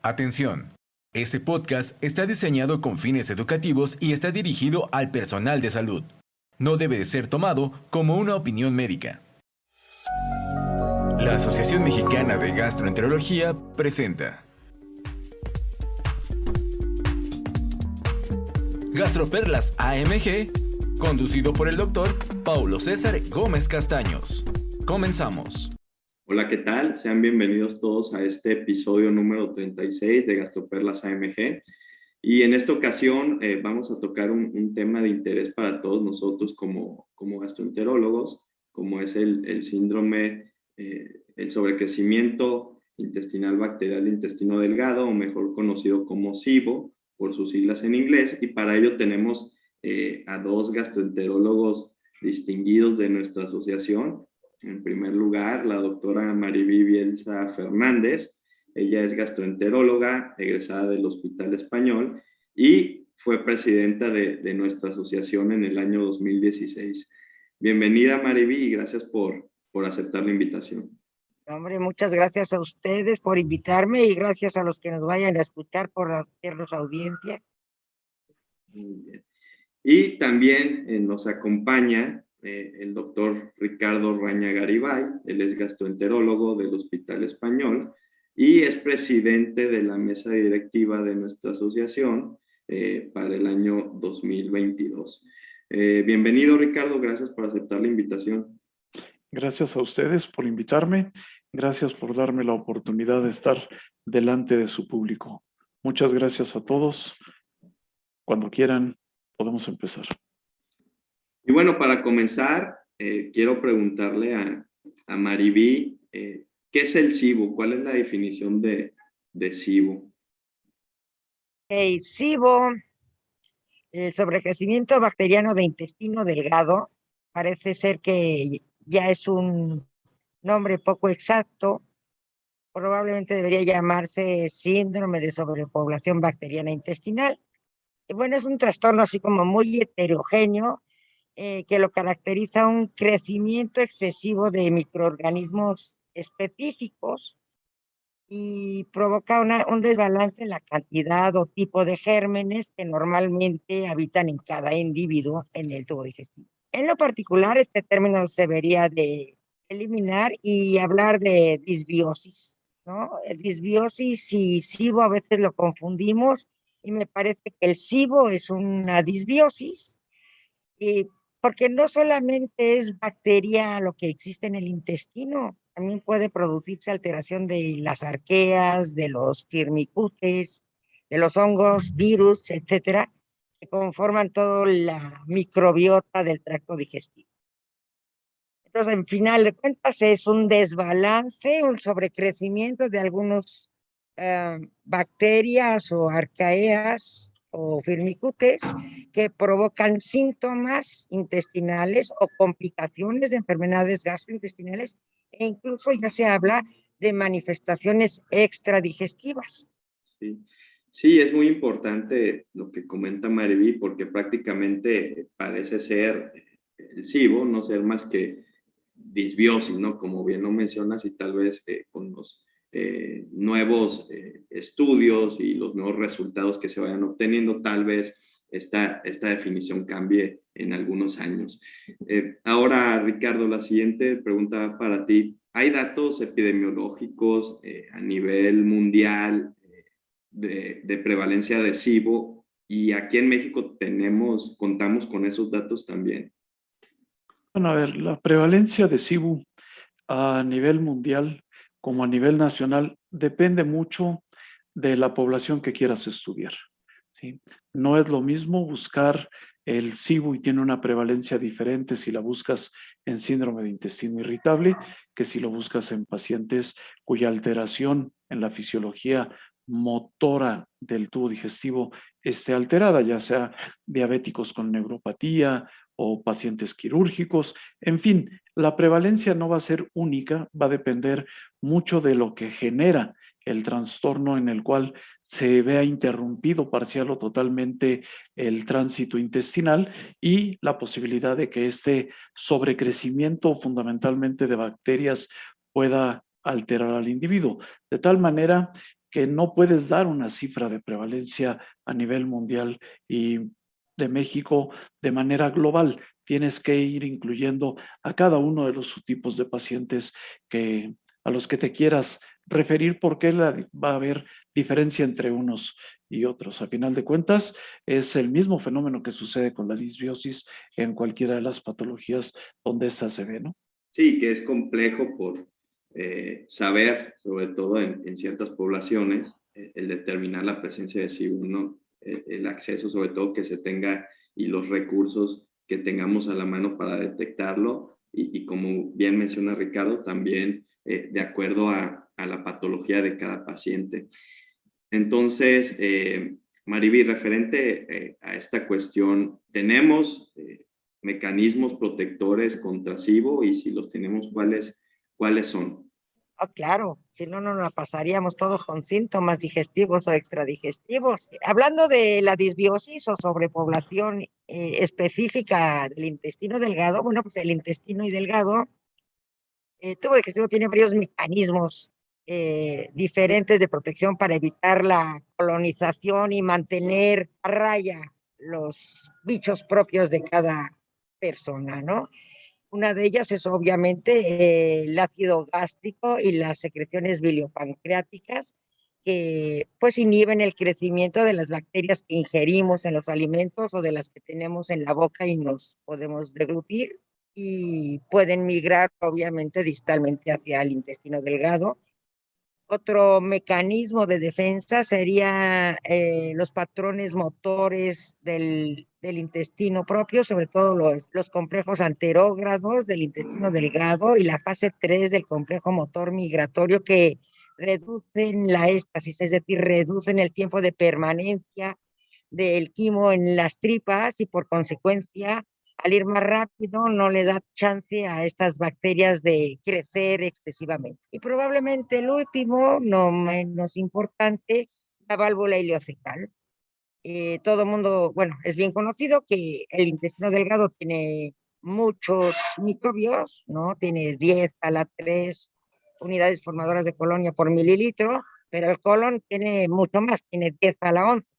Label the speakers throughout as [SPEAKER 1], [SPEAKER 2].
[SPEAKER 1] Atención. Este podcast está diseñado con fines educativos y está dirigido al personal de salud. No debe de ser tomado como una opinión médica. La Asociación Mexicana de Gastroenterología presenta Gastroperlas AMG, conducido por el doctor Paulo César Gómez Castaños. Comenzamos.
[SPEAKER 2] Hola, ¿qué tal? Sean bienvenidos todos a este episodio número 36 de Gastroperlas AMG. Y en esta ocasión vamos a tocar un tema de interés para todos nosotros como gastroenterólogos, como es el síndrome, el sobrecrecimiento intestinal bacterial de intestino delgado, o mejor conocido como SIBO, por sus siglas en inglés. Y para ello tenemos a dos gastroenterólogos distinguidos de nuestra asociación. En primer lugar, la doctora Mariví Bielsa Fernández. Ella es gastroenteróloga, egresada del Hospital Español y fue presidenta de nuestra asociación en el año 2016. Bienvenida, Mariví, y gracias por aceptar la invitación.
[SPEAKER 3] Hombre, muchas gracias a ustedes por invitarme y gracias a los que nos vayan a escuchar por hacernos audiencia.
[SPEAKER 2] Muy bien. Y también nos acompaña el doctor Ricardo Raña Garibay. Él es gastroenterólogo del Hospital Español y es presidente de la mesa directiva de nuestra asociación para el año 2022. Bienvenido, Ricardo, gracias por aceptar la invitación.
[SPEAKER 4] Gracias a ustedes por invitarme, gracias por darme la oportunidad de estar delante de su público. Muchas gracias a todos. Cuando quieran, podemos empezar.
[SPEAKER 2] Y bueno, para comenzar, quiero preguntarle a Mariví, ¿qué es el SIBO? ¿Cuál es la definición de SIBO?
[SPEAKER 3] El SIBO, el sobrecrecimiento bacteriano de intestino delgado, parece ser que ya es un nombre poco exacto. Probablemente debería llamarse síndrome de sobrepoblación bacteriana intestinal. Y bueno, es un trastorno así como muy heterogéneo, que lo caracteriza un crecimiento excesivo de microorganismos específicos y provoca un desbalance en la cantidad o tipo de gérmenes que normalmente habitan en cada individuo en el tubo digestivo. En lo particular, este término se debería de eliminar y hablar de disbiosis, ¿no? Disbiosis y SIBO a veces lo confundimos y me parece que el SIBO es una disbiosis, y porque no solamente es bacteria lo que existe en el intestino, también puede producirse alteración de las arqueas, de los firmicutes, de los hongos, virus, etcétera, que conforman toda la microbiota del tracto digestivo. Entonces, en final de cuentas, es un desbalance, un sobrecrecimiento de algunos bacterias o arcaeas o firmicutes que provocan síntomas intestinales o complicaciones de enfermedades gastrointestinales, e incluso ya se habla de manifestaciones extradigestivas.
[SPEAKER 2] Sí. Sí, es muy importante lo que comenta Mariví, porque prácticamente parece ser el SIBO, no ser más que disbiosis, ¿no? Como bien lo mencionas, y tal vez con los nuevos estudios y los nuevos resultados que se vayan obteniendo, tal vez esta definición cambie en algunos años. Ahora, Ricardo, la siguiente pregunta para ti. ¿Hay datos epidemiológicos a nivel mundial de prevalencia de SIBO? Y aquí en México contamos con esos datos también.
[SPEAKER 4] Bueno, a ver, la prevalencia de SIBO a nivel mundial como a nivel nacional depende mucho de la población que quieras estudiar, ¿sí? No es lo mismo buscar el SIBO y tiene una prevalencia diferente si la buscas en síndrome de intestino irritable que si lo buscas en pacientes cuya alteración en la fisiología motora del tubo digestivo esté alterada, ya sea diabéticos con neuropatía o pacientes quirúrgicos. En fin, la prevalencia no va a ser única, va a depender mucho de lo que genera el trastorno en el cual se vea interrumpido parcial o totalmente el tránsito intestinal y la posibilidad de que este sobrecrecimiento fundamentalmente de bacterias pueda alterar al individuo, de tal manera que no puedes dar una cifra de prevalencia a nivel mundial y de México de manera global. Tienes que ir incluyendo a cada uno de los subtipos de pacientes a los que te quieras referir, porque va a haber diferencia entre unos y otros. A final de cuentas, es el mismo fenómeno que sucede con la disbiosis en cualquiera de las patologías donde esta se ve, ¿no?
[SPEAKER 2] Sí, que es complejo por saber, sobre todo en ciertas poblaciones, el determinar la presencia de SIBO, ¿no? El acceso, sobre todo, que se tenga y los recursos que tengamos a la mano para detectarlo y como bien menciona Ricardo, también de acuerdo a la patología de cada paciente. Entonces, Mariby, referente a esta cuestión, ¿tenemos mecanismos protectores contra SIBO? Y si los tenemos, ¿cuáles son?
[SPEAKER 3] Ah, claro, si no, no nos pasaríamos todos con síntomas digestivos o extradigestivos. Hablando de la disbiosis o sobrepoblación específica del intestino delgado, bueno, pues el intestino y delgado, tubo digestivo tiene varios mecanismos diferentes de protección para evitar la colonización y mantener a raya los bichos propios de cada persona, ¿no? Una de ellas es obviamente el ácido gástrico y las secreciones biliopancreáticas que pues inhiben el crecimiento de las bacterias que ingerimos en los alimentos o de las que tenemos en la boca y nos podemos deglutir y pueden migrar obviamente distalmente hacia el intestino delgado. Otro mecanismo de defensa sería los patrones motores del intestino propio, sobre todo los complejos anterógrados del intestino delgado y la fase 3 del complejo motor migratorio que reducen la éstasis, es decir, reducen el tiempo de permanencia del quimo en las tripas y por consecuencia al ir más rápido no le da chance a estas bacterias de crecer excesivamente. Y probablemente el último, no menos importante, la válvula ileocecal. Todo el mundo, bueno, es bien conocido que el intestino delgado tiene muchos microbios, ¿no? Tiene 10 a la 3 unidades formadoras de colonia por mililitro, pero el colon tiene mucho más, tiene 10 a la 11.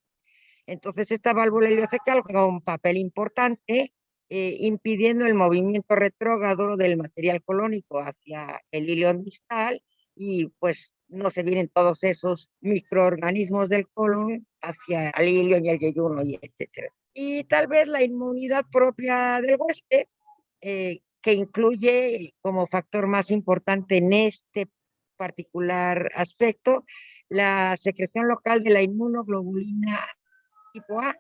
[SPEAKER 3] Entonces, esta válvula ileocecal juega un papel importante impidiendo el movimiento retrógrado del material colónico hacia el ilion distal y pues no se vienen todos esos microorganismos del colon hacia el ilion y el yeyuno y etcétera. Y tal vez la inmunidad propia del huésped, que incluye como factor más importante en este particular aspecto la secreción local de la inmunoglobulina tipo A,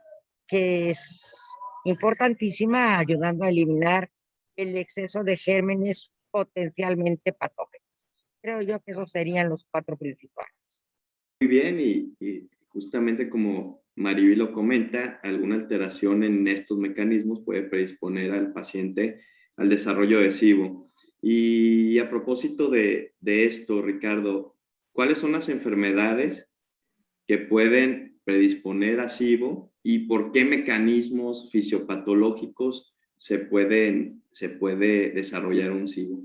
[SPEAKER 3] que es importantísima ayudando a eliminar el exceso de gérmenes potencialmente patógenos. Creo yo que esos serían los 4 principales.
[SPEAKER 2] Muy bien, y justamente como Mariby lo comenta, alguna alteración en estos mecanismos puede predisponer al paciente al desarrollo de SIBO. Y a propósito de esto, Ricardo, ¿cuáles son las enfermedades que pueden predisponer a SIBO y por qué mecanismos fisiopatológicos se puede desarrollar un SIBO?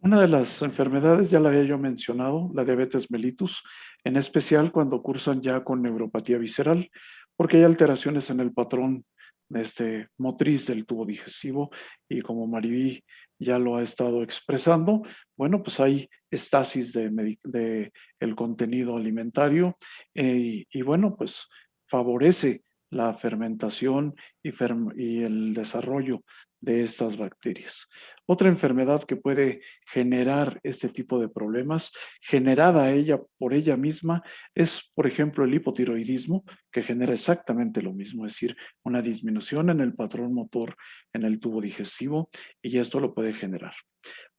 [SPEAKER 4] Una de las enfermedades, ya la había yo mencionado, la diabetes mellitus, en especial cuando cursan ya con neuropatía visceral, porque hay alteraciones en el patrón motriz del tubo digestivo y como Mariby ya lo ha estado expresando, bueno, pues hay estasis de el contenido alimentario y bueno, pues favorece la fermentación y el desarrollo de estas bacterias. Otra enfermedad que puede generar este tipo de problemas, generada ella por ella misma, es, por ejemplo, el hipotiroidismo, que genera exactamente lo mismo, es decir, una disminución en el patrón motor en el tubo digestivo, y esto lo puede generar.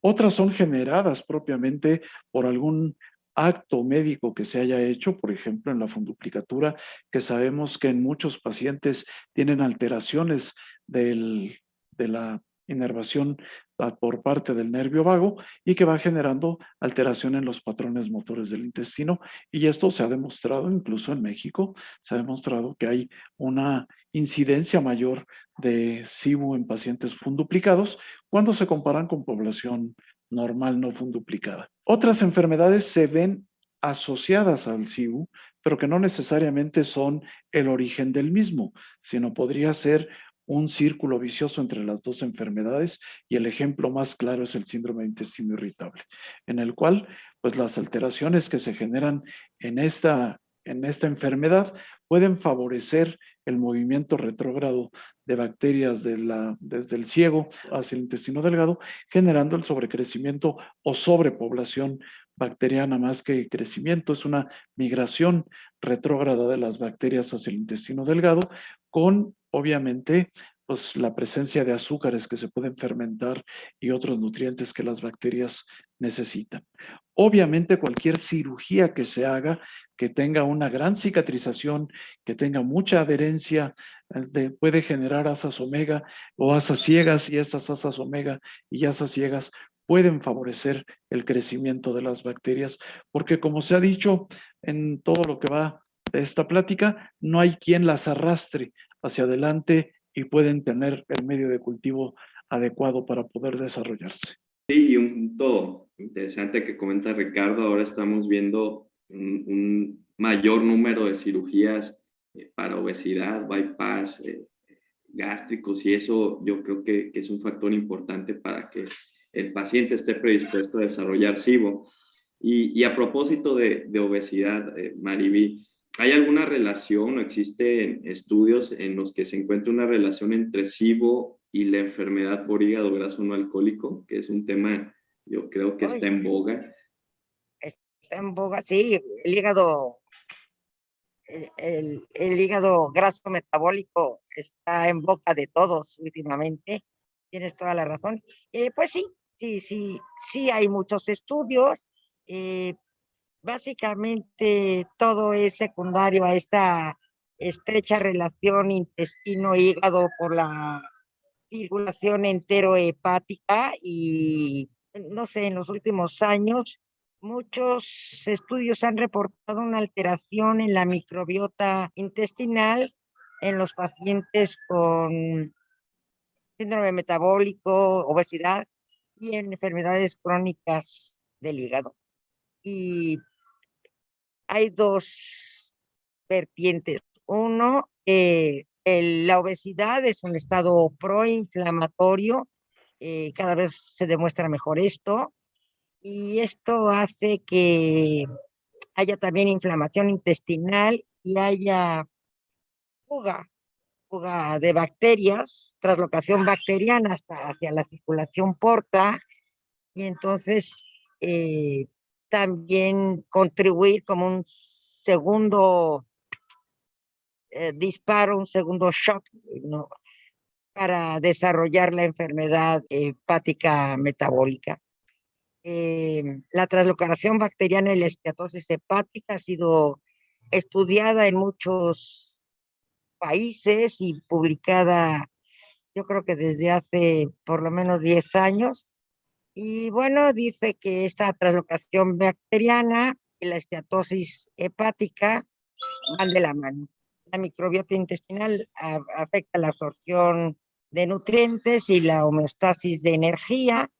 [SPEAKER 4] Otras son generadas propiamente por algún acto médico que se haya hecho, por ejemplo, en la funduplicatura, que sabemos que en muchos pacientes tienen alteraciones de la inervación por parte del nervio vago y que va generando alteración en los patrones motores del intestino. Y esto se ha demostrado, incluso en México, se ha demostrado que hay una incidencia mayor de SIBO en pacientes funduplicados cuando se comparan con población normal no funduplicada. Otras enfermedades se ven asociadas al SIBO, pero que no necesariamente son el origen del mismo, sino podría ser un círculo vicioso entre las dos enfermedades, y el ejemplo más claro es el síndrome de intestino irritable, en el cual pues las alteraciones que se generan en esta enfermedad pueden favorecer el movimiento retrógrado de bacterias desde el ciego hacia el intestino delgado, generando el sobrecrecimiento o sobrepoblación bacteriana más que crecimiento. Es una migración retrógrada de las bacterias hacia el intestino delgado, con obviamente pues, la presencia de azúcares que se pueden fermentar y otros nutrientes que las bacterias necesitan. Obviamente cualquier cirugía que se haga, que tenga una gran cicatrización, que tenga mucha adherencia, puede generar asas omega o asas ciegas, y estas asas omega y asas ciegas pueden favorecer el crecimiento de las bacterias, porque como se ha dicho en todo lo que va de esta plática, no hay quien las arrastre hacia adelante y pueden tener el medio de cultivo adecuado para poder desarrollarse.
[SPEAKER 2] Sí, y un punto interesante que comenta Ricardo, ahora estamos viendo un mayor número de cirugías para obesidad, bypass, gástricos, y eso yo creo que es un factor importante para que el paciente esté predispuesto a desarrollar SIBO. Y a propósito de obesidad, Mariví, ¿hay alguna relación o existen estudios en los que se encuentra una relación entre SIBO y la enfermedad por hígado graso no alcohólico, que es un tema, yo creo que está en boga?
[SPEAKER 3] Está en boga, sí, el hígado graso metabólico está en boca de todos últimamente, tienes toda la razón. Pues sí hay muchos estudios, básicamente todo es secundario a esta estrecha relación intestino-hígado por la circulación enterohepática, y no sé, en los últimos años muchos estudios han reportado una alteración en la microbiota intestinal en los pacientes con síndrome metabólico, obesidad y en enfermedades crónicas del hígado. Y hay dos vertientes. Uno, la obesidad es un estado proinflamatorio, cada vez se demuestra mejor esto, y esto hace que haya también inflamación intestinal y haya fuga, fuga de bacterias, traslocación bacteriana hasta hacia la circulación porta, y entonces también contribuir como un segundo disparo, un segundo shock, ¿no?, para desarrollar la enfermedad hepática metabólica. La translocación bacteriana y la esteatosis hepática ha sido estudiada en muchos países y publicada, yo creo que desde hace por lo menos 10 años. Y bueno, dice que esta translocación bacteriana y la esteatosis hepática van de la mano. La microbiota intestinal afecta la absorción de nutrientes y la homeostasis de energía.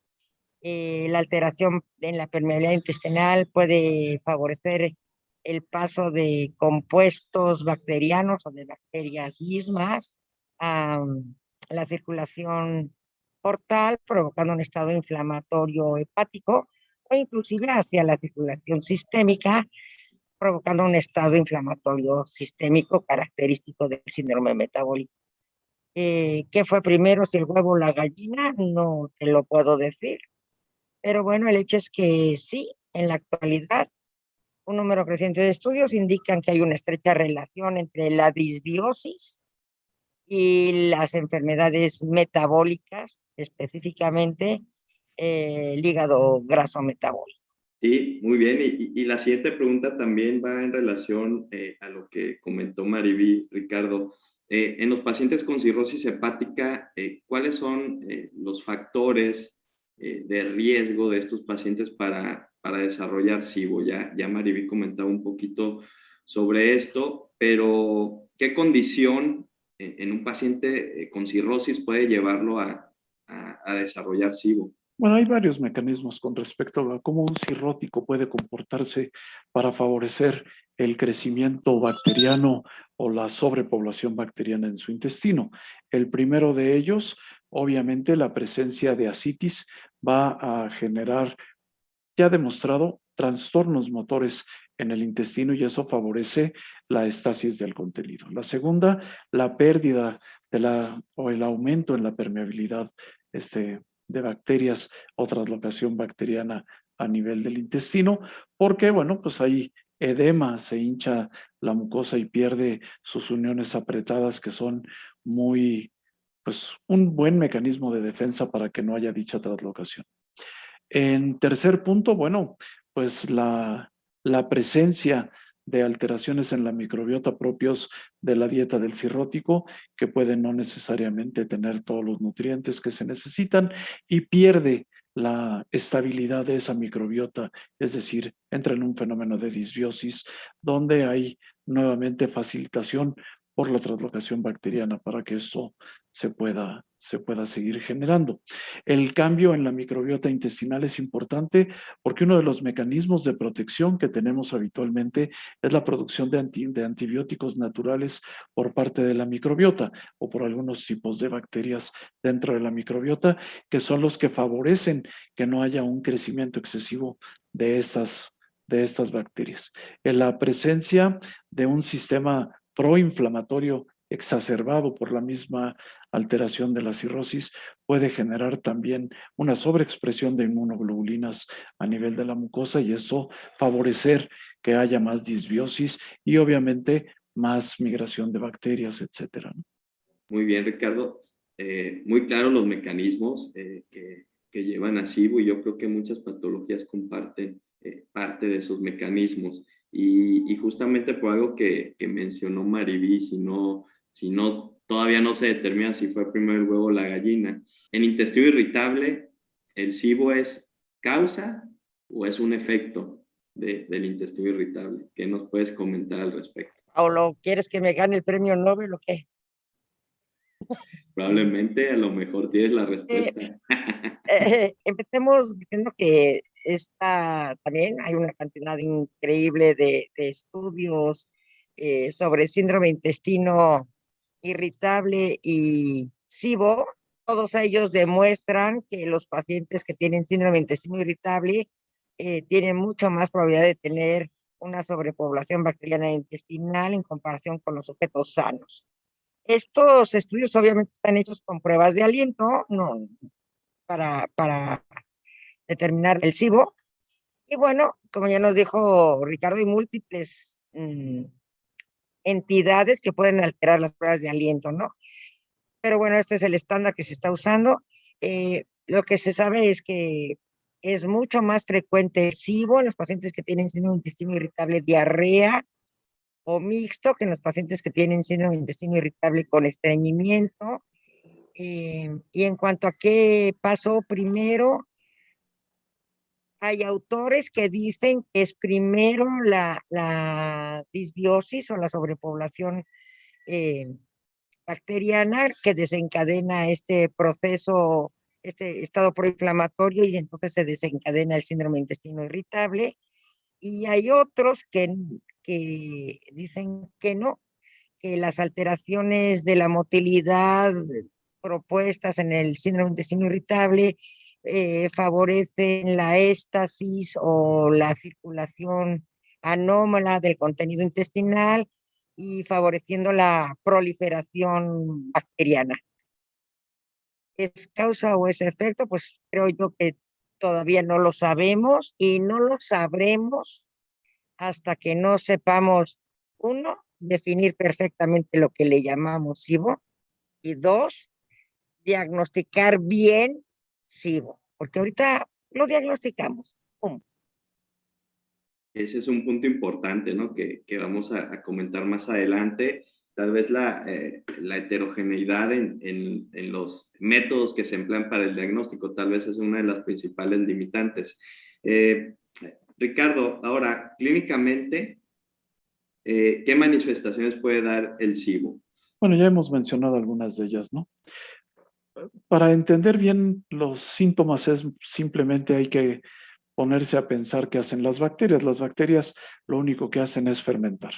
[SPEAKER 3] La alteración en la permeabilidad intestinal puede favorecer el paso de compuestos bacterianos o de bacterias mismas a la circulación portal, provocando un estado inflamatorio hepático, o inclusive hacia la circulación sistémica, provocando un estado inflamatorio sistémico característico del síndrome metabólico. ¿Qué fue primero, si el huevo o la gallina? No te lo puedo decir, pero bueno, el hecho es que sí, en la actualidad, un número creciente de estudios indican que hay una estrecha relación entre la disbiosis y las enfermedades metabólicas, específicamente el hígado graso metabólico.
[SPEAKER 2] Sí, muy bien. Y la siguiente pregunta también va en relación a lo que comentó Mariví, Ricardo. En los pacientes con cirrosis hepática, ¿cuáles son los factores de riesgo de estos pacientes para desarrollar SIBO? Ya Mariví comentaba un poquito sobre esto, pero ¿qué condición en un paciente con cirrosis puede llevarlo a desarrollar SIBO?
[SPEAKER 4] Bueno, hay varios mecanismos con respecto a cómo un cirrótico puede comportarse para favorecer el crecimiento bacteriano o la sobrepoblación bacteriana en su intestino. El primero de ellos, obviamente, la presencia de ascitis va a generar, ya demostrado, trastornos motores en el intestino y eso favorece la estasis del contenido. La segunda, la pérdida o el aumento en la permeabilidad de bacterias o translocación bacteriana a nivel del intestino, porque, bueno, pues hay edema, se hincha la mucosa y pierde sus uniones apretadas que son pues un buen mecanismo de defensa para que no haya dicha translocación. En tercer punto, bueno, pues la presencia de alteraciones en la microbiota propios de la dieta del cirrótico, que pueden no necesariamente tener todos los nutrientes que se necesitan y pierde la estabilidad de esa microbiota, es decir, entra en un fenómeno de disbiosis, donde hay nuevamente facilitación por la translocación bacteriana para que esto se pueda seguir generando. El cambio en la microbiota intestinal es importante porque uno de los mecanismos de protección que tenemos habitualmente es la producción de antibióticos naturales por parte de la microbiota o por algunos tipos de bacterias dentro de la microbiota que son los que favorecen que no haya un crecimiento excesivo de estas bacterias. En la presencia de un sistema proinflamatorio exacerbado por la misma alteración de la cirrosis puede generar también una sobreexpresión de inmunoglobulinas a nivel de la mucosa y eso favorecer que haya más disbiosis y obviamente más migración de bacterias, etcétera.
[SPEAKER 2] Muy bien, Ricardo. Muy claros los mecanismos que llevan a SIBO y yo creo que muchas patologías comparten parte de esos mecanismos. Y justamente por algo que mencionó Mariví, si no, todavía no se determina si fue primero el huevo o la gallina. En intestino irritable, ¿el SIBO es causa o es un efecto del intestino irritable? ¿Qué nos puedes comentar al respecto?
[SPEAKER 3] ¿O lo quieres que me gane el premio Nobel o qué?
[SPEAKER 2] Probablemente, a lo mejor tienes la respuesta.
[SPEAKER 3] Empecemos diciendo que también hay una cantidad increíble de estudios sobre síndrome intestino irritable y SIBO. Todos ellos demuestran que los pacientes que tienen síndrome intestino irritable tienen mucho más probabilidad de tener una sobrepoblación bacteriana intestinal en comparación con los sujetos sanos. Estos estudios obviamente están hechos con pruebas de aliento, no, para determinar el SIBO. Y bueno, como ya nos dijo Ricardo, hay múltiples entidades que pueden alterar las pruebas de aliento, ¿no? Pero bueno, este es el estándar que se está usando. Lo que se sabe es que es mucho más frecuente el SIBO en los pacientes que tienen síndrome de intestino irritable, diarrea o mixto, que en los pacientes que tienen síndrome de intestino irritable con estreñimiento. Y en cuanto a qué pasó primero, hay autores que dicen que es primero la disbiosis o la sobrepoblación bacteriana que desencadena este proceso, este estado proinflamatorio y entonces se desencadena el síndrome de intestino irritable. Y hay otros que dicen que no, que las alteraciones de la motilidad propuestas en el síndrome de intestino irritable favorecen la éstasis o la circulación anómala del contenido intestinal y favoreciendo la proliferación bacteriana. ¿Es causa o es efecto? Pues creo yo que todavía no lo sabemos y no lo sabremos hasta que no sepamos, uno, definir perfectamente lo que le llamamos SIBO y dos, diagnosticar bien SIBO, porque ahorita lo diagnosticamos. ¡Pum!
[SPEAKER 2] Ese es un punto importante, ¿no? Que vamos a comentar más adelante. Tal vez la heterogeneidad en los métodos que se emplean para el diagnóstico, tal vez es una de las principales limitantes. Ricardo, ahora, clínicamente, ¿qué manifestaciones puede dar el SIBO?
[SPEAKER 4] Bueno, ya hemos mencionado algunas de ellas, ¿no? Para entender bien los síntomas es simplemente hay que ponerse a pensar qué hacen las bacterias. Las bacterias lo único que hacen es fermentar,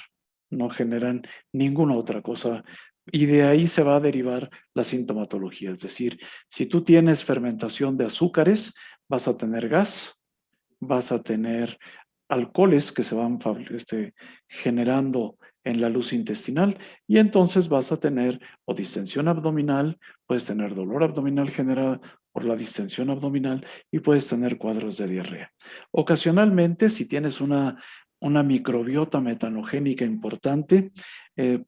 [SPEAKER 4] no generan ninguna otra cosa. Y de ahí se va a derivar la sintomatología. Es decir, si tú tienes fermentación de azúcares, vas a tener gas, vas a tener alcoholes que se van generando en la luz intestinal y entonces vas a tener o distensión abdominal, puedes tener dolor abdominal generado por la distensión abdominal y puedes tener cuadros de diarrea. Ocasionalmente, si tienes una microbiota metanogénica importante,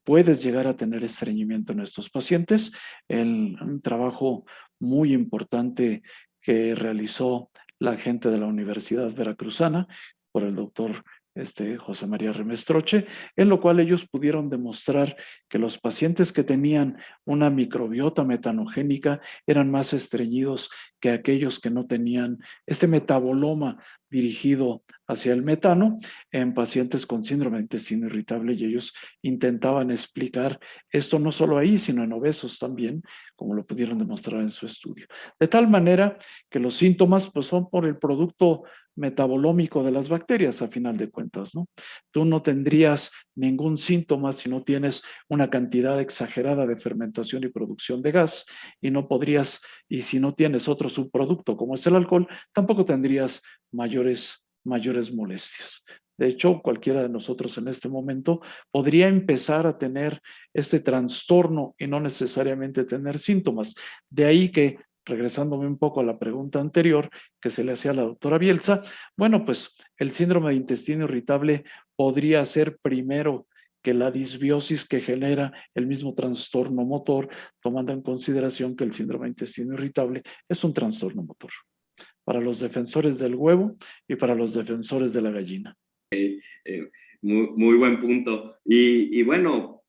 [SPEAKER 4] puedes llegar a tener estreñimiento en estos pacientes. Un trabajo muy importante que realizó la gente de la Universidad Veracruzana por el doctor José María Remestroche, en lo cual ellos pudieron demostrar que los pacientes que tenían una microbiota metanogénica eran más estreñidos que aquellos que no tenían este metaboloma dirigido hacia el metano en pacientes con síndrome de intestino irritable, y ellos intentaban explicar esto no solo ahí, sino en obesos también, como lo pudieron demostrar en su estudio. De tal manera que los síntomas pues, son por el producto metabolómico de las bacterias, a final de cuentas, ¿no? Tú no tendrías ningún síntoma si no tienes una cantidad exagerada de fermentación y producción de gas, y no podrías, y si no tienes otro subproducto como es el alcohol, tampoco tendrías mayores molestias. De hecho, cualquiera de nosotros en este momento podría empezar a tener este trastorno y no necesariamente tener síntomas. De ahí que, regresándome un poco a la pregunta anterior que se le hacía a la doctora Bielsa, bueno, pues el síndrome de intestino irritable podría ser primero que la disbiosis que genera el mismo trastorno motor, tomando en consideración que el síndrome de intestino irritable es un trastorno motor para los defensores del huevo y para los defensores de la gallina.
[SPEAKER 2] Muy buen punto. Y bueno,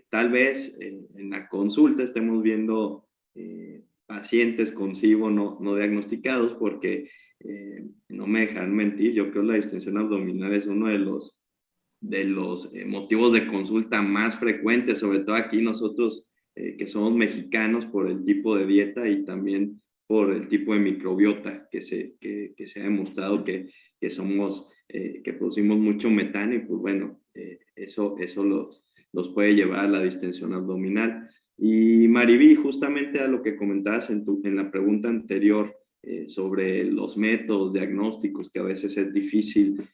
[SPEAKER 2] tal vez en la consulta estemos viendo pacientes con SIBO no diagnosticados, porque no me dejarán mentir, yo creo que la distensión abdominal es uno de los motivos de consulta más frecuentes, sobre todo aquí nosotros que somos mexicanos, por el tipo de dieta y también por el tipo de microbiota que se ha demostrado que somos, que producimos mucho metano, y pues bueno, eso los puede llevar a la distensión abdominal. Y Mariví, justamente a lo que comentabas en la pregunta anterior, sobre los métodos diagnósticos, que a veces es difícil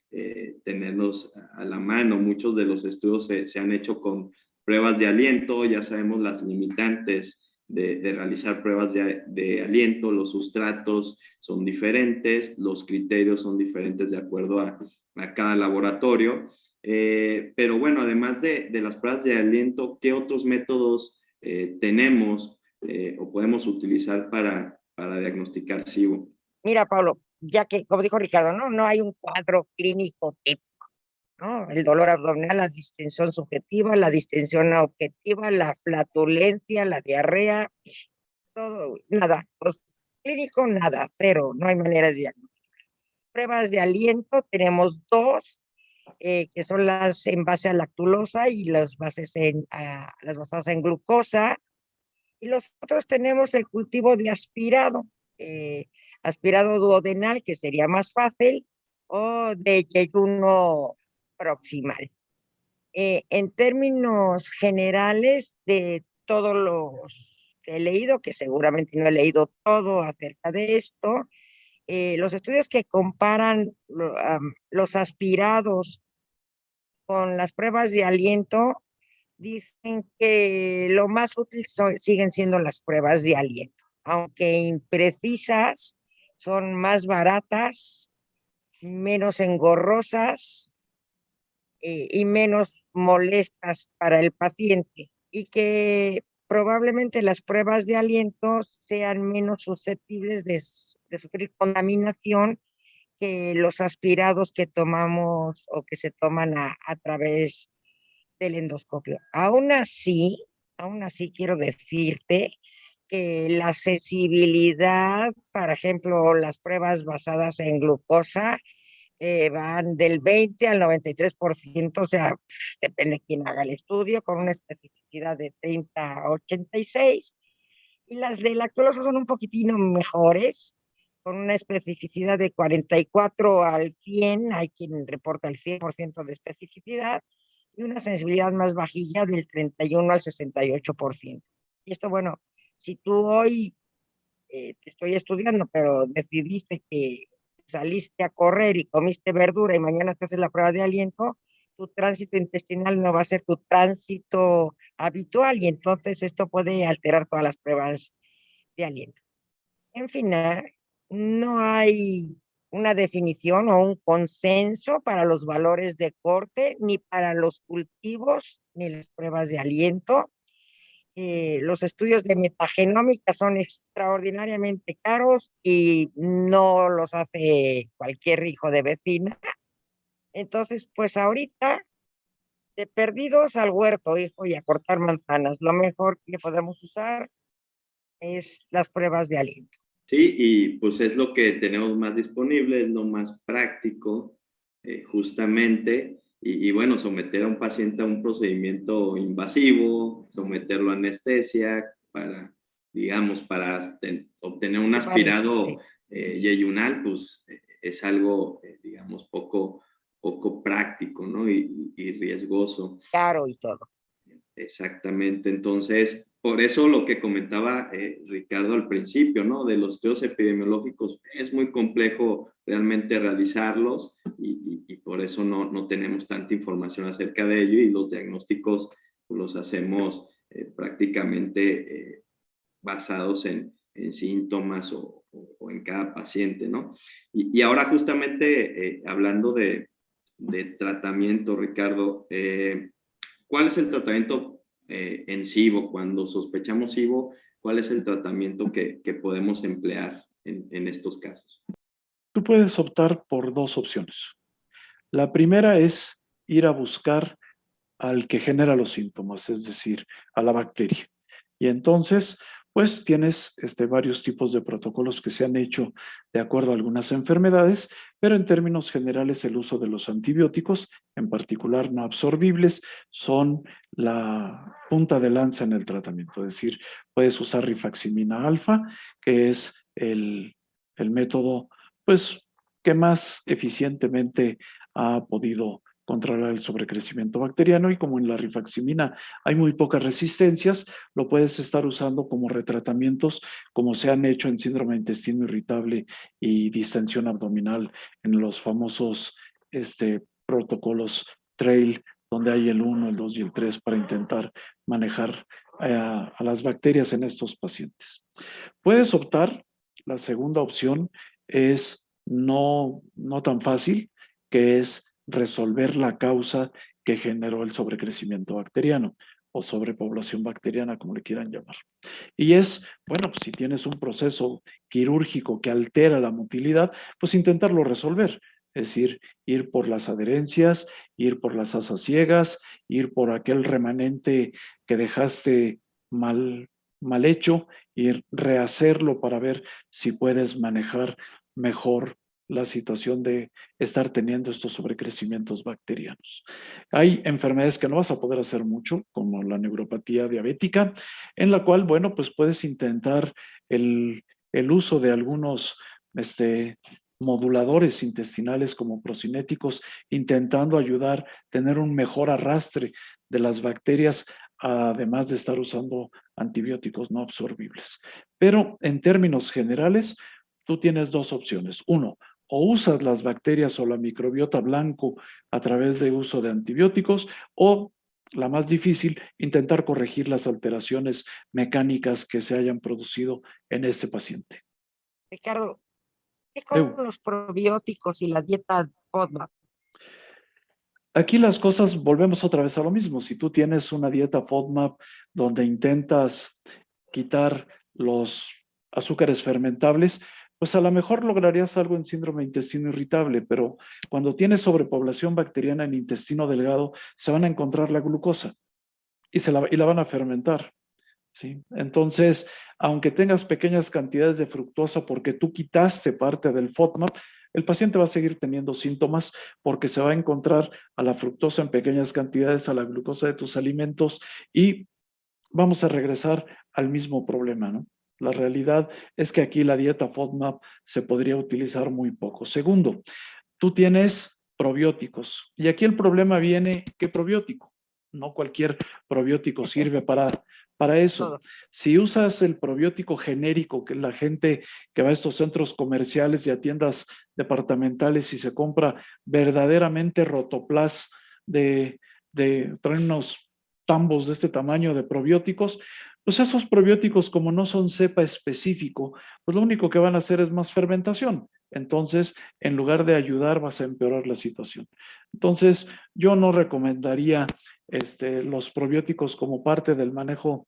[SPEAKER 2] tenerlos a la mano. Muchos de los estudios se han hecho con pruebas de aliento, ya sabemos las limitantes de realizar pruebas de aliento, los sustratos son diferentes, los criterios son diferentes de acuerdo a cada laboratorio. Pero bueno, además de las pruebas de aliento, ¿qué otros métodos tenemos o podemos utilizar para diagnosticar SIBO?
[SPEAKER 3] Mira, Pablo, ya que, como dijo Ricardo, no hay un cuadro clínico típico, ¿no? El dolor abdominal, la distensión subjetiva, la distensión objetiva, la flatulencia, la diarrea, todo, nada. Pues clínico, nada, cero, no hay manera de diagnosticar. Pruebas de aliento, tenemos dos, que son las en base a lactulosa y las basadas en glucosa. Y los otros tenemos el cultivo de aspirado, aspirado duodenal, que sería más fácil, o de yeyuno proximal. En términos generales, de todos los que he leído, que seguramente no he leído todo acerca de esto, los estudios que comparan los aspirados con las pruebas de aliento dicen que lo más útil siguen siendo las pruebas de aliento, aunque imprecisas, son más baratas, menos engorrosas y menos molestas para el paciente, y que probablemente las pruebas de aliento sean menos susceptibles de sufrir contaminación que los aspirados que tomamos o que se toman a través del endoscopio. Aún así quiero decirte que la accesibilidad, por ejemplo, las pruebas basadas en glucosa, van del 20 al 93%, o sea, depende de quién haga el estudio, con una especificidad de 30 a 86, Y las de lactulose son un poquitino mejores, con una especificidad de 44 al 100, hay quien reporta el 100% de especificidad, y una sensibilidad más bajilla del 31 al 68%. Y esto, bueno, si tú hoy te estoy estudiando, pero decidiste que saliste a correr y comiste verdura y mañana te haces la prueba de aliento, tu tránsito intestinal no va a ser tu tránsito habitual y entonces esto puede alterar todas las pruebas de aliento. En fin, no hay una definición o un consenso para los valores de corte, ni para los cultivos, ni las pruebas de aliento. Los estudios de metagenómica son extraordinariamente caros y no los hace cualquier hijo de vecina. Entonces, pues ahorita, de perdidos al huerto, hijo, y a cortar manzanas, lo mejor que podemos usar es las pruebas de aliento.
[SPEAKER 2] Sí, y pues es lo que tenemos más disponible, es lo más práctico, justamente, y bueno, someter a un paciente a un procedimiento invasivo, someterlo a anestesia para, digamos, para obtener un aspirado
[SPEAKER 3] Sí,
[SPEAKER 2] yeyunal, pues es algo, digamos, poco práctico, ¿no? Y riesgoso.
[SPEAKER 3] caro y todo.
[SPEAKER 2] Exactamente, entonces, por eso lo que comentaba Ricardo al principio, ¿no? De los estudios epidemiológicos, es muy complejo realmente realizarlos y por eso no tenemos tanta información acerca de ello y los diagnósticos los hacemos prácticamente basados en síntomas o en cada paciente, ¿no? Y ahora justamente hablando de tratamiento, Ricardo, ¿cuál es el tratamiento en SIBO? Cuando sospechamos SIBO, ¿cuál es el tratamiento que podemos emplear en estos casos?
[SPEAKER 4] Tú puedes optar por dos opciones. La primera es ir a buscar al que genera los síntomas, es decir, a la bacteria. Y entonces, pues tienes varios tipos de protocolos que se han hecho de acuerdo a algunas enfermedades, pero en términos generales el uso de los antibióticos, en particular no absorbibles, son la punta de lanza en el tratamiento. Es decir, puedes usar rifaximina alfa, que es el método, pues, que más eficientemente ha podido controlar el sobrecrecimiento bacteriano, y como en la rifaximina hay muy pocas resistencias, lo puedes estar usando como retratamientos, como se han hecho en síndrome de intestino irritable y distensión abdominal en los famosos protocolos TRAIL, donde hay el 1, el 2 y el 3 para intentar manejar a las bacterias en estos pacientes. Puedes optar, la segunda opción es no tan fácil, que es resolver la causa que generó el sobrecrecimiento bacteriano o sobrepoblación bacteriana, como le quieran llamar. Y es, bueno, pues si tienes un proceso quirúrgico que altera la motilidad, pues intentarlo resolver. Es decir, ir por las adherencias, ir por las asas ciegas, ir por aquel remanente que dejaste mal hecho y rehacerlo para ver si puedes manejar mejor la situación de estar teniendo estos sobrecrecimientos bacterianos. Hay enfermedades que no vas a poder hacer mucho, como la neuropatía diabética, en la cual, bueno, pues puedes intentar el uso de algunos moduladores intestinales como procinéticos, intentando ayudar a tener un mejor arrastre de las bacterias, además de estar usando antibióticos no absorbibles. Pero en términos generales, tú tienes dos opciones. Uno, o usas las bacterias o la microbiota blanco a través de uso de antibióticos, o la más difícil, intentar corregir las alteraciones mecánicas que se hayan producido en este paciente.
[SPEAKER 3] Ricardo, ¿qué con los probióticos y la dieta FODMAP?
[SPEAKER 4] Aquí las cosas, volvemos otra vez a lo mismo. Si tú tienes una dieta FODMAP donde intentas quitar los azúcares fermentables, pues a lo mejor lograrías algo en síndrome de intestino irritable, pero cuando tienes sobrepoblación bacteriana en intestino delgado, se van a encontrar la glucosa y la van a fermentar, ¿sí? Entonces, aunque tengas pequeñas cantidades de fructosa porque tú quitaste parte del FODMAP, el paciente va a seguir teniendo síntomas porque se va a encontrar a la fructosa en pequeñas cantidades, a la glucosa de tus alimentos, y vamos a regresar al mismo problema, ¿no? La realidad es que aquí la dieta FODMAP se podría utilizar muy poco. Segundo, tú tienes probióticos y aquí el problema viene, ¿qué probiótico? No cualquier probiótico sirve para eso.
[SPEAKER 3] Todo.
[SPEAKER 4] Si usas el probiótico genérico, que la gente que va a estos centros comerciales y a tiendas departamentales y se compra verdaderamente Rotoplas traen unos tambos de este tamaño de probióticos, pues esos probióticos, como no son cepa específico, pues lo único que van a hacer es más fermentación. Entonces, en lugar de ayudar, vas a empeorar la situación. Entonces, yo no recomendaría los probióticos como parte del manejo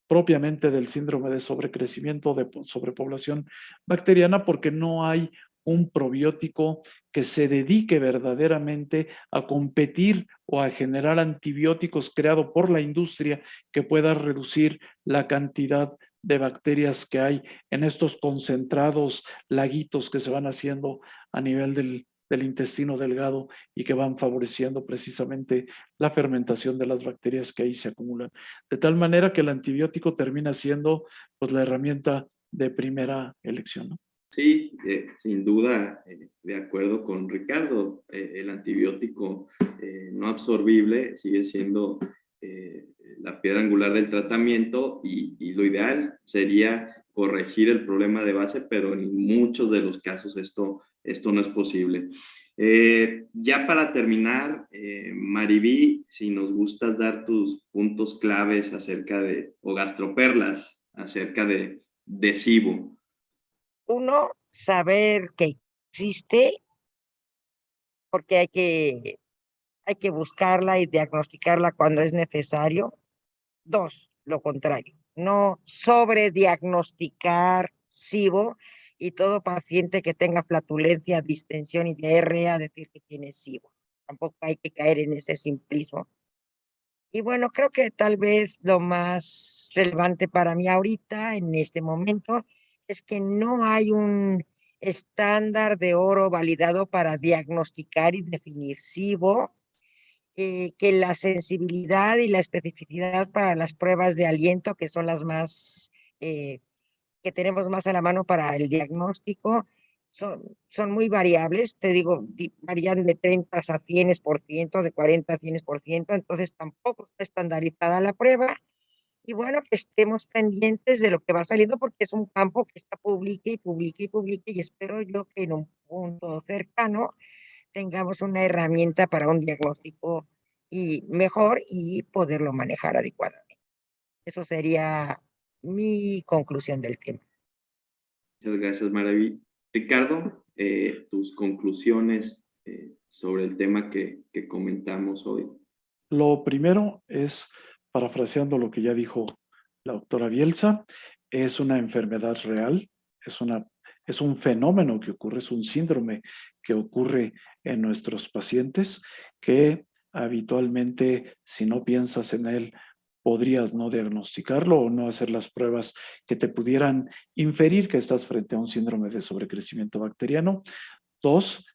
[SPEAKER 4] propiamente del síndrome de sobrecrecimiento, de sobrepoblación bacteriana, porque no hay un probiótico que se dedique verdaderamente a competir o a generar antibióticos creado por la industria que pueda reducir la cantidad de bacterias que hay en estos concentrados laguitos que se van haciendo a nivel del intestino delgado y que van favoreciendo precisamente la fermentación de las bacterias que ahí se acumulan. De tal manera que el antibiótico termina siendo pues la herramienta de primera elección, ¿no?
[SPEAKER 2] Sí, sin duda, de acuerdo con Ricardo, el antibiótico no absorbible sigue siendo la piedra angular del tratamiento y lo ideal sería corregir el problema de base, pero en muchos de los casos esto no es posible. Ya para terminar, Mariví, si nos gustas dar tus puntos claves acerca o gastroperlas, acerca de SIBO.
[SPEAKER 3] Uno, saber que existe, porque hay que buscarla y diagnosticarla cuando es necesario. Dos, lo contrario, no sobrediagnosticar SIBO y todo paciente que tenga flatulencia, distensión y diarrea decir que tiene SIBO. Tampoco hay que caer en ese simplismo. Y bueno, creo que tal vez lo más relevante para mí ahorita, en este momento, es que no hay un estándar de oro validado para diagnosticar y definir SIBO, que la sensibilidad y la especificidad para las pruebas de aliento, que son las más, que tenemos más a la mano para el diagnóstico, son muy variables, te digo, varían de 30 a 100%, de 40 a 100%, entonces tampoco está estandarizada la prueba. Y bueno, que estemos pendientes de lo que va saliendo porque es un campo que está publique y publique y publique y espero yo que en un punto cercano tengamos una herramienta para un diagnóstico y mejor y poderlo manejar adecuadamente. Eso sería mi conclusión del tema.
[SPEAKER 2] Muchas gracias, Maraví. Ricardo, tus conclusiones sobre el tema que comentamos hoy.
[SPEAKER 4] Lo primero es, parafraseando lo que ya dijo la doctora Bielsa, es una enfermedad real, es un fenómeno que ocurre, es un síndrome que ocurre en nuestros pacientes que habitualmente, si no piensas en él, podrías no diagnosticarlo o no hacer las pruebas que te pudieran inferir que estás frente a un síndrome de sobrecrecimiento bacteriano. Dos,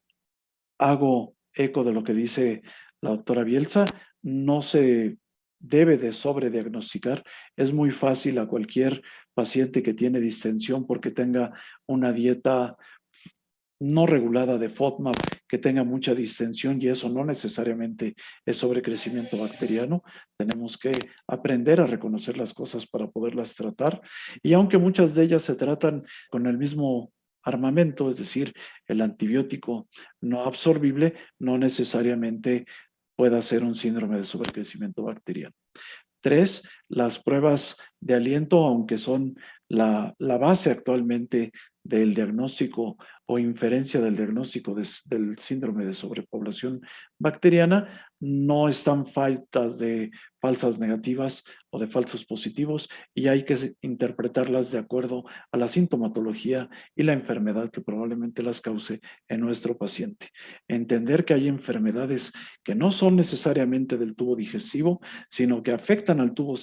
[SPEAKER 4] hago eco de lo que dice la doctora Bielsa, no se debe de sobrediagnosticar. Es muy fácil a cualquier paciente que tiene distensión porque tenga una dieta no regulada de FODMAP, que tenga mucha distensión y eso no necesariamente es sobrecrecimiento bacteriano. Tenemos que aprender a reconocer las cosas para poderlas tratar. Y aunque muchas de ellas se tratan con el mismo armamento, es decir, el antibiótico no absorbible, no necesariamente pueda ser un síndrome de sobrecrecimiento bacteriano. Tres, las pruebas de aliento, aunque son la base actualmente del diagnóstico o inferencia del diagnóstico del síndrome de sobrepoblación bacteriana, no están faltas de falsas negativas o de falsos positivos y hay que interpretarlas de acuerdo a la sintomatología y la enfermedad que probablemente las cause en nuestro paciente. Entender que hay enfermedades que no son necesariamente del tubo digestivo, sino que afectan al tubo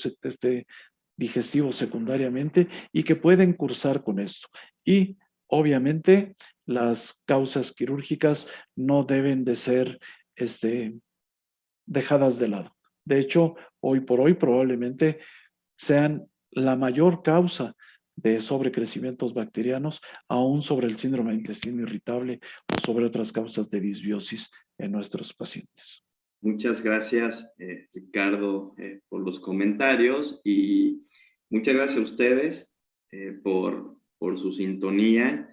[SPEAKER 4] digestivo secundariamente y que pueden cursar con esto. Y obviamente las causas quirúrgicas no deben de ser dejadas de lado. De hecho, hoy por hoy probablemente sean la mayor causa de sobrecrecimientos bacterianos, aún sobre el síndrome de intestino irritable o sobre otras causas de disbiosis en nuestros pacientes.
[SPEAKER 2] Muchas gracias, Ricardo, por los comentarios, y muchas gracias a ustedes por su sintonía.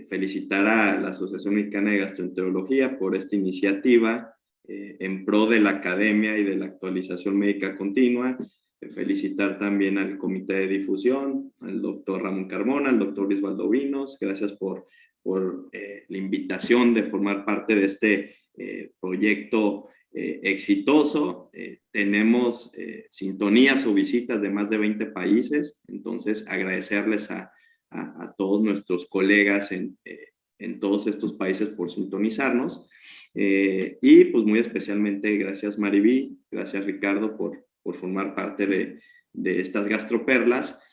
[SPEAKER 2] Felicitar a la Asociación Mexicana de Gastroenterología por esta iniciativa en pro de la academia y de la actualización médica continua. Felicitar también al comité de difusión, al doctor Ramón Carmona, al doctor Luis Valdovinos. Gracias por la invitación de formar parte de este proyecto exitoso. Tenemos sintonías o visitas de más de 20 países, entonces agradecerles a todos nuestros colegas en todos estos países por sintonizarnos, y pues muy especialmente gracias Mariví, gracias Ricardo por formar parte de estas gastroperlas,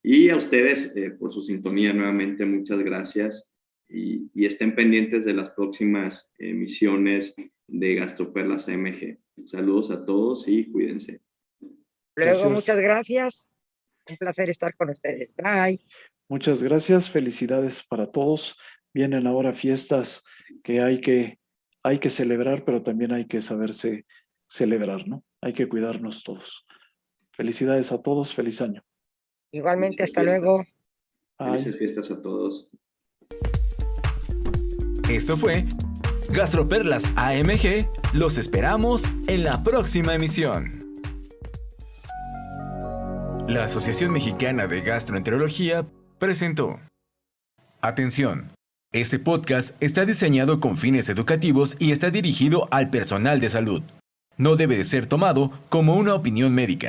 [SPEAKER 2] y a ustedes por su sintonía nuevamente, muchas gracias, y estén pendientes de las próximas emisiones de Gastroperlas AMG. Saludos a todos y cuídense.
[SPEAKER 3] Luego,
[SPEAKER 4] Gracias.
[SPEAKER 3] muchas gracias. Un placer estar con ustedes. Bye.
[SPEAKER 4] Muchas gracias, felicidades para todos. Vienen ahora fiestas que hay que celebrar, pero también hay que saberse celebrar, ¿no? Hay que cuidarnos todos. Felicidades a todos, feliz año.
[SPEAKER 3] Igualmente,
[SPEAKER 2] Felices
[SPEAKER 3] hasta
[SPEAKER 2] fiestas.
[SPEAKER 3] luego.
[SPEAKER 2] Felices fiestas a todos.
[SPEAKER 1] Esto fue Gastroperlas AMG. Los esperamos en la próxima emisión. La Asociación Mexicana de Gastroenterología presentó. Atención. Este podcast está diseñado con fines educativos y está dirigido al personal de salud. No debe de ser tomado como una opinión médica.